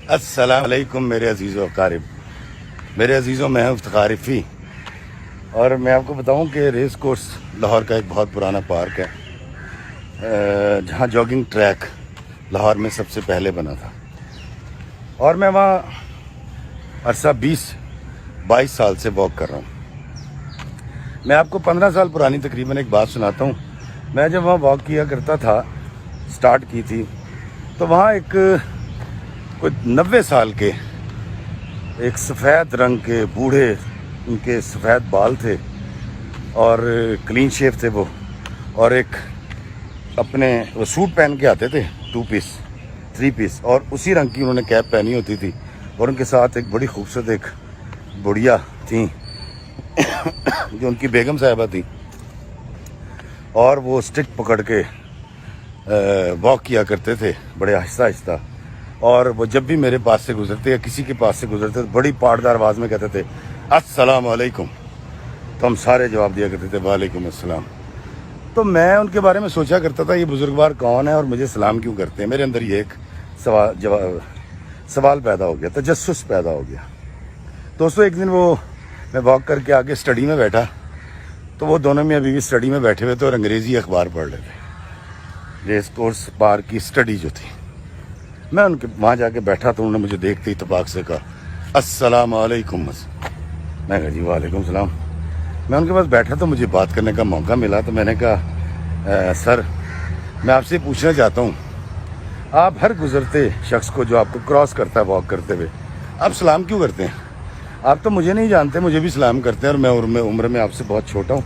السلام علیکم میرے عزیز و اقارب، میرے عزیزوں میں ہوں افتخار رفیع، اور میں آپ کو بتاؤں کہ ریس کورس لاہور کا ایک بہت پرانا پارک ہے جہاں جاگنگ ٹریک لاہور میں سب سے پہلے بنا تھا، اور میں وہاں عرصہ 22 سال سے واک کر رہا ہوں۔ میں آپ کو 15 سال پرانی تقریباً ایک بات سناتا ہوں۔ میں جب وہاں واک کیا کرتا تھا، سٹارٹ کی تھی، تو وہاں ایک کوئی 90 سال کے ایک سفید رنگ کے بوڑھے، ان کے سفید بال تھے اور کلین شیف تھے وہ، اور ایک اپنے وہ سوٹ پہن کے آتے تھے 2 پیس 3 پیس، اور اسی رنگ کی انہوں نے کیپ پہنی ہوتی تھی، اور ان کے ساتھ ایک بڑی خوبصورت ایک بڑھیا تھیں جو ان کی بیگم صاحبہ تھیں، اور وہ سٹک پکڑ کے واک کیا کرتے تھے بڑے آہستہ آہستہ، اور وہ جب بھی میرے پاس سے گزرتے یا کسی کے پاس سے گزرتے تو بڑی پاٹدار آواز میں کہتے تھے السلام علیکم، تو ہم سارے جواب دیا کرتے تھے وعلیکم السلام۔ تو میں ان کے بارے میں سوچا کرتا تھا یہ بزرگوار کون ہے اور مجھے سلام کیوں کرتے ہیں۔ میرے اندر یہ ایک سوال پیدا ہو گیا، تجسس پیدا ہو گیا۔ دوستو ایک دن میں واک کر کے آگے اسٹڈی میں بیٹھا، تو وہ دونوں میاں بیوی اسٹڈی میں بیٹھے ہوئے تھے اور انگریزی اخبار پڑھ رہے تھے، ریس کورس پارک کی اسٹڈی جو تھی۔ میں ان کے وہاں جا کے بیٹھا تو انہوں نے مجھے دیکھتے ہی اتفاق سے کہا السلام علیکم۔ میں کہا جی وعلیکم السلام۔ میں ان کے پاس بیٹھا تو مجھے بات کرنے کا موقع ملا، تو میں نے کہا سر میں آپ سے پوچھنا چاہتا ہوں، آپ ہر گزرتے شخص کو جو آپ کو کراس کرتا ہے واک کرتے ہوئے، آپ سلام کیوں کرتے ہیں؟ آپ تو مجھے نہیں جانتے، مجھے بھی سلام کرتے ہیں، اور میں عمر میں آپ سے بہت چھوٹا ہوں۔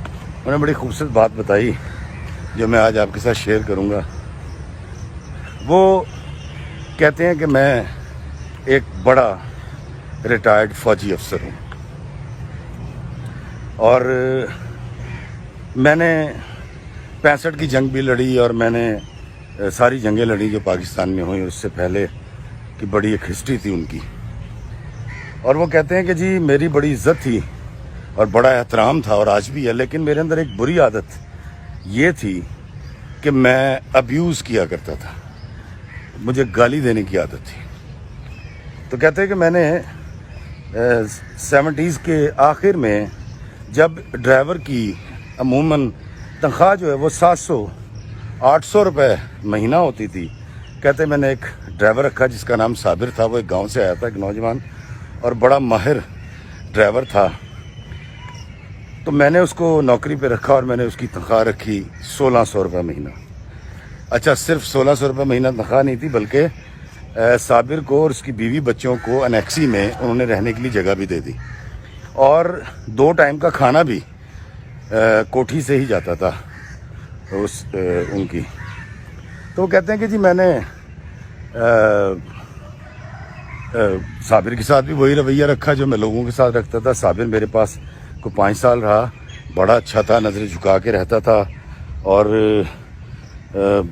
انہوں نے بڑی خوبصورت بات بتائی جو میں آج آپ کے ساتھ شیئر کروں گا۔ وہ کہتے ہیں کہ میں ایک بڑا ریٹائرڈ فوجی افسر ہوں، اور میں نے 65 کی جنگ بھی لڑی، اور میں نے ساری جنگیں لڑی جو پاکستان میں ہوئیں، اس سے پہلے کی بڑی ایک ہسٹری تھی ان کی۔ اور وہ کہتے ہیں کہ جی میری بڑی عزت تھی اور بڑا احترام تھا، اور آج بھی ہے، لیکن میرے اندر ایک بری عادت یہ تھی کہ میں ابیوز کیا کرتا تھا، مجھے گالی دینے کی عادت تھی۔ تو کہتے ہیں کہ میں نے 70s کے آخر میں جب ڈرائیور کی عموماً تنخواہ جو ہے وہ 700-800 روپے مہینہ ہوتی تھی، کہتے ہیں میں نے ایک ڈرائیور رکھا جس کا نام صابر تھا، وہ ایک گاؤں سے آیا تھا، ایک نوجوان اور بڑا ماہر ڈرائیور تھا۔ تو میں نے اس کو نوکری پہ رکھا اور میں نے اس کی تنخواہ رکھی 1600 روپے مہینہ۔ اچھا، صرف 1600 روپے مہینہ تنخواہ نہیں تھی، بلکہ صابر کو اور اس کی بیوی بچوں کو انیکسی میں انہوں نے رہنے کے لیے جگہ بھی دے دی، اور 2 ٹائم کا کھانا بھی کوٹھی سے ہی جاتا تھا ان کی۔ تو وہ کہتے ہیں کہ جی میں نے صابر کے ساتھ بھی وہی رویہ رکھا جو میں لوگوں کے ساتھ رکھتا تھا۔ صابر میرے پاس کو 5 سال رہا، بڑا اچھا تھا، نظر جھکا کے رہتا تھا، اور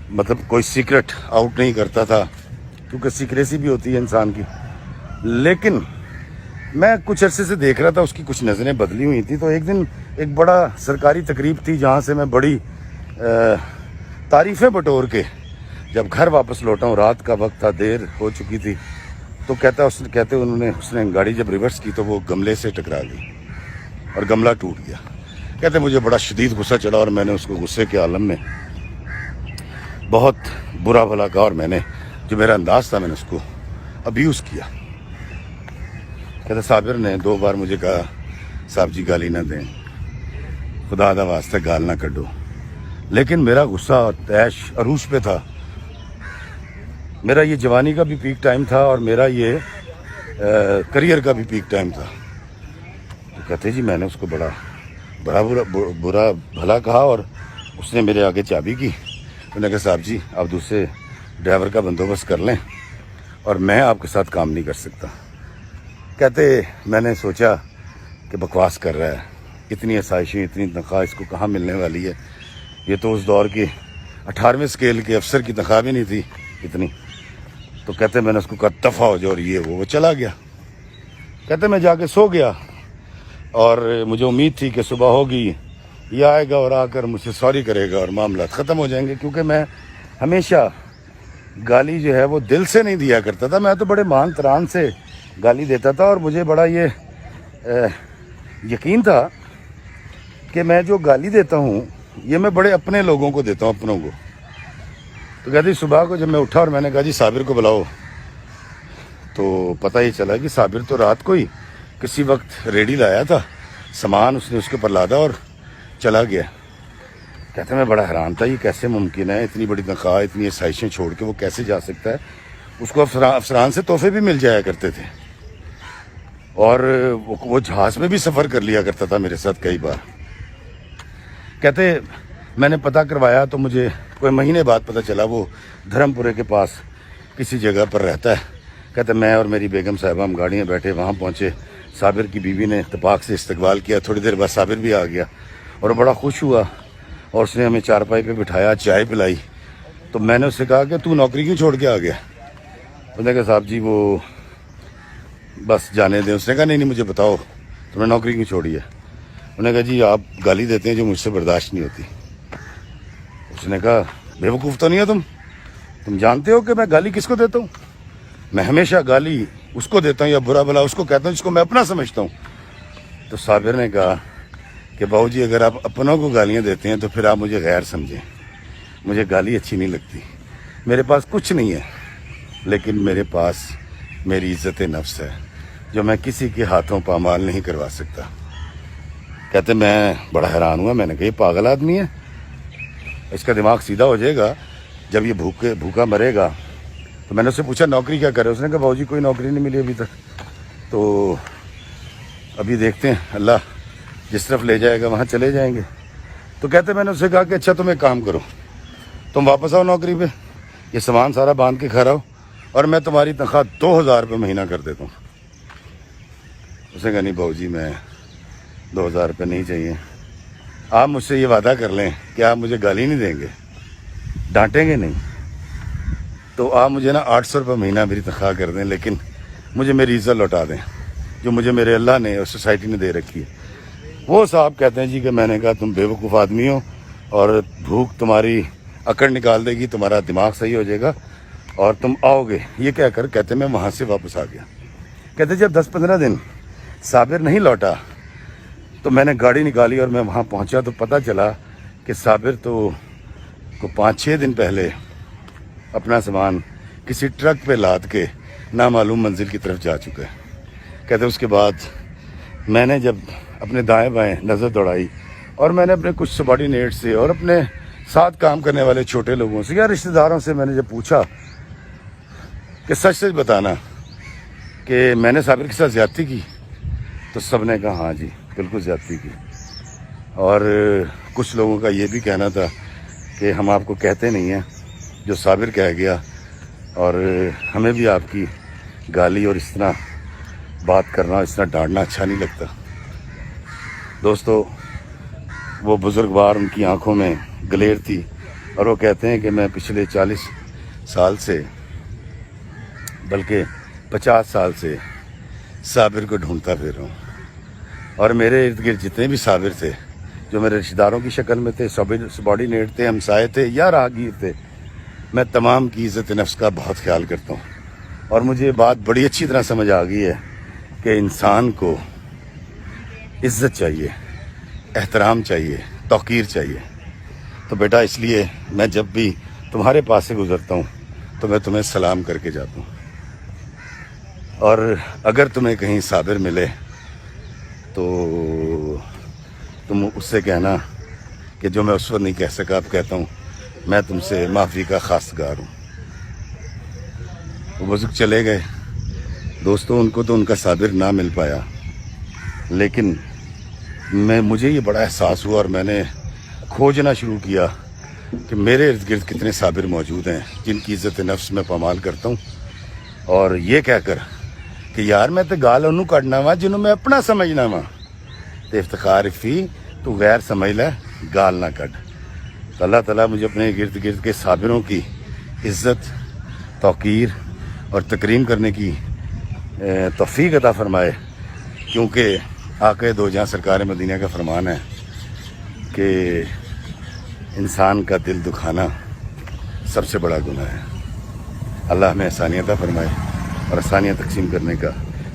مطلب کوئی سیکرٹ آؤٹ نہیں کرتا تھا، کیونکہ سیکریسی بھی ہوتی ہے انسان کی۔ لیکن میں کچھ عرصے سے دیکھ رہا تھا اس کی کچھ نظریں بدلی ہوئی تھیں۔ تو ایک دن ایک بڑا سرکاری تقریب تھی جہاں سے میں بڑی تعریفیں بٹور کے جب گھر واپس لوٹا ہوں، رات کا وقت تھا، دیر ہو چکی تھی، تو اس نے گاڑی جب ریورس کی تو وہ گملے سے ٹکرا گئی اور گملہ ٹوٹ گیا۔ کہتے مجھے بڑا شدید غصہ چڑھا، اور میں نے اس کو غصے کے عالم میں بہت برا بھلا کہا، اور میں نے جو میرا انداز تھا میں نے اس کو ابیوز کیا۔ کہتے صابر نے 2 بار مجھے کہا صاحب جی گالی نہ دیں، خدا دا واسطہ گال نہ کڈو، لیکن میرا غصہ تیش عروج پہ تھا۔ میرا یہ جوانی کا بھی پیک ٹائم تھا، اور میرا یہ کریئر کا بھی پیک ٹائم تھا۔ تو کہتے جی میں نے اس کو برا بھلا کہا، اور اس نے میرے آگے چابی کی۔ انہوں نے کہا صاحب جی آپ دوسرے ڈرائیور کا بندوبست کر لیں، اور میں آپ کے ساتھ کام نہیں کر سکتا۔ کہتے میں نے سوچا کہ بکواس کر رہا ہے، اتنی آسائشیں، اتنی تنخواہ اس کو کہاں ملنے والی ہے، یہ تو اس دور کے 18ویں اسکیل کے افسر کی تنخواہ بھی نہیں تھی اتنی۔ تو کہتے میں نے اس کو کہا دفع ہو جاؤ، اور وہ چلا گیا۔ کہتے میں جا کے سو گیا، اور مجھے امید تھی کہ صبح ہوگی، یہ آئے گا اور آ کر مجھ سے سوری کرے گا اور معاملات ختم ہو جائیں گے، کیونکہ میں ہمیشہ گالی جو ہے وہ دل سے نہیں دیا کرتا تھا. میں تو بڑے مان تران سے گالی دیتا تھا اور مجھے بڑا یہ یقین تھا کہ میں جو گالی دیتا ہوں یہ میں بڑے اپنے لوگوں کو دیتا ہوں, اپنوں کو. تو کہتی صبح کو جب میں اٹھا اور میں نے کہا جی صابر کو بلاؤ, تو پتہ یہ چلا کہ صابر تو رات کو ہی کسی وقت ریڈی لایا تھا, سامان اس نے اس کے اوپر لادا اور چلا گیا. کہتے میں بڑا حیران تھا یہ کیسے ممکن ہے, اتنی بڑی تنخواہ اتنی آسائشیں چھوڑ کے وہ کیسے جا سکتا ہے. اس کو افسران سے تحفے بھی مل جایا کرتے تھے اور وہ جہاز میں بھی سفر کر لیا کرتا تھا میرے ساتھ کئی بار. کہتے میں نے پتہ کروایا تو مجھے کوئی مہینے بعد پتہ چلا وہ دھرم پورے کے پاس کسی جگہ پر رہتا ہے. کہتے میں اور میری بیگم صاحبہ ہم گاڑیاں بیٹھے وہاں پہنچے. صابر کی بیوی نے اتفاق سے استقبال کیا. تھوڑی دیر بعد صابر بھی آ گیا اور بڑا خوش ہوا اور اس نے ہمیں چارپائی پہ بٹھایا, چائے پلائی. تو میں نے اس سے کہا کہ تو نوکری کیوں چھوڑ کے آ گیا؟ اس نے کہا صاحب جی وہ بس جانے دیں. اس نے کہا نہیں مجھے بتاؤ تم نے نوکری کیوں چھوڑی ہے؟ انہوں نے کہا جی آپ گالی دیتے ہیں جو مجھ سے برداشت نہیں ہوتی. اس نے کہا بے وقوف تو نہیں ہو تم جانتے ہو کہ میں گالی کس کو دیتا ہوں؟ میں ہمیشہ گالی اس کو دیتا ہوں یا برا بلا اس کو کہتا ہوں جس کو میں اپنا سمجھتا ہوں. تو صابر نے کہا کہ باؤ جی اگر آپ اپنوں کو گالیاں دیتے ہیں تو پھر آپ مجھے غیر سمجھیں. مجھے گالی اچھی نہیں لگتی. میرے پاس کچھ نہیں ہے لیکن میرے پاس میری عزت نفس ہے جو میں کسی کے ہاتھوں پامال نہیں کروا سکتا. کہتے میں بڑا حیران ہوا. میں نے کہا یہ پاگل آدمی ہے, اس کا دماغ سیدھا ہو جائے گا جب یہ بھوکا مرے گا. تو میں نے اس سے پوچھا نوکری کیا کرے؟ اس نے کہا باؤ جی کوئی نوکری نہیں ملی ابھی تک, تو ابھی دیکھتے ہیں اللہ جس طرف لے جائے گا وہاں چلے جائیں گے. تو کہتے میں نے اس سے کہا کہ اچھا تم ایک کام کرو, تم واپس آؤ نوکری پہ, یہ سامان سارا باندھ کے کھا ہو اور میں تمہاری تنخواہ 2000 روپے مہینہ کر دیتا ہوں. اس نے کہا نہیں باؤ جی میں 2000 روپے نہیں چاہیے. آپ مجھ سے یہ وعدہ کر لیں کہ آپ مجھے گالی نہیں دیں گے, ڈانٹیں گے نہیں, تو آپ مجھے نا 800 روپے مہینہ میری تنخواہ کر دیں لیکن مجھے میری عزت لوٹا دیں جو مجھے میرے اللہ نے اور سوسائٹی نے دے رکھی ہے. وہ صاحب کہتے ہیں جی کہ میں نے کہا تم بے وقوف آدمی ہو اور بھوک تمہاری اکڑ نکال دے گی, تمہارا دماغ صحیح ہو جائے گا اور تم آؤ گے. یہ کہہ کر کہتے میں وہاں سے واپس آ گیا. کہتے جب 10-15 دن صابر نہیں لوٹا تو میں نے گاڑی نکالی اور میں وہاں پہنچا تو پتہ چلا کہ صابر تو 5-6 دن پہلے اپنا سامان کسی ٹرک پہ لاد کے نامعلوم منزل کی طرف جا چکا ہے. کہتے اس کے بعد میں نے جب اپنے دائیں بائیں نظر دوڑائی اور میں نے اپنے کچھ سبارڈینیٹ سے اور اپنے ساتھ کام کرنے والے چھوٹے لوگوں سے یا رشتہ داروں سے میں نے جب پوچھا کہ سچ سچ بتانا کہ میں نے صابر کے ساتھ زیادتی کی, تو سب نے کہا ہاں جی بالکل زیادتی کی. اور کچھ لوگوں کا یہ بھی کہنا تھا کہ ہم آپ کو کہتے نہیں ہیں جو صابر کہہ گیا, اور ہمیں بھی آپ کی گالی اور اس طرح بات کرنا اس طرح ڈانٹنا اچھا نہیں لگتا. دوستو وہ بزرگوار ان کی آنکھوں میں گلیر تھی اور وہ کہتے ہیں کہ میں پچھلے 40 سال سے بلکہ 50 سال سے صابر کو ڈھونڈتا پھر رہا ہوں, اور میرے ارد گرد جتنے بھی صابر تھے جو میرے رشتہ داروں کی شکل میں تھے, سبارڈینیٹ تھے, ہمسائے تھے یا راہگیر تھے, میں تمام کی عزت نفس کا بہت خیال کرتا ہوں. اور مجھے یہ بات بڑی اچھی طرح سمجھ آ گئی ہے کہ انسان کو عزت چاہیے, احترام چاہیے, توقیر چاہیے. تو بیٹا اس لیے میں جب بھی تمہارے پاس سے گزرتا ہوں تو میں تمہیں سلام کر کے جاتا ہوں, اور اگر تمہیں کہیں صابر ملے تو تم اس سے کہنا کہ جو میں اس وقت نہیں کہہ سکا اب کہتا ہوں, میں تم سے معافی کا خواستگار ہوں. وہ بزرگ چلے گئے دوستوں, ان کو تو ان کا صابر نہ مل پایا, لیکن مجھے یہ بڑا احساس ہوا اور میں نے کھوجنا شروع کیا کہ میرے ارد گرد کتنے صابر موجود ہیں جن کی عزت نفس میں پامال کرتا ہوں, اور یہ کہہ کر کہ یار میں تو گال انہوں کڈنا وا جنہوں میں اپنا سمجھنا وا, تو افتخار فی تو غیر سمجھ لے گال نہ کڈ. تو اللہ تعالیٰ مجھے اپنے گرد گرد کے صابروں کی عزت, توقیر اور تکریم کرنے کی توفیق عطا فرمائے, کیونکہ آقا دو جہاں سرکار مدینہ کا فرمان ہے کہ انسان کا دل دکھانا سب سے بڑا گناہ ہے. اللہ ہمیں آسانیاں عطا فرمائے اور آسانیاں تقسیم کرنے کا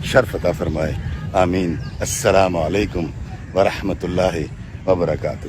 شرف عطا فرمائے. آمین. السلام علیکم ورحمۃ اللہ وبرکاتہ.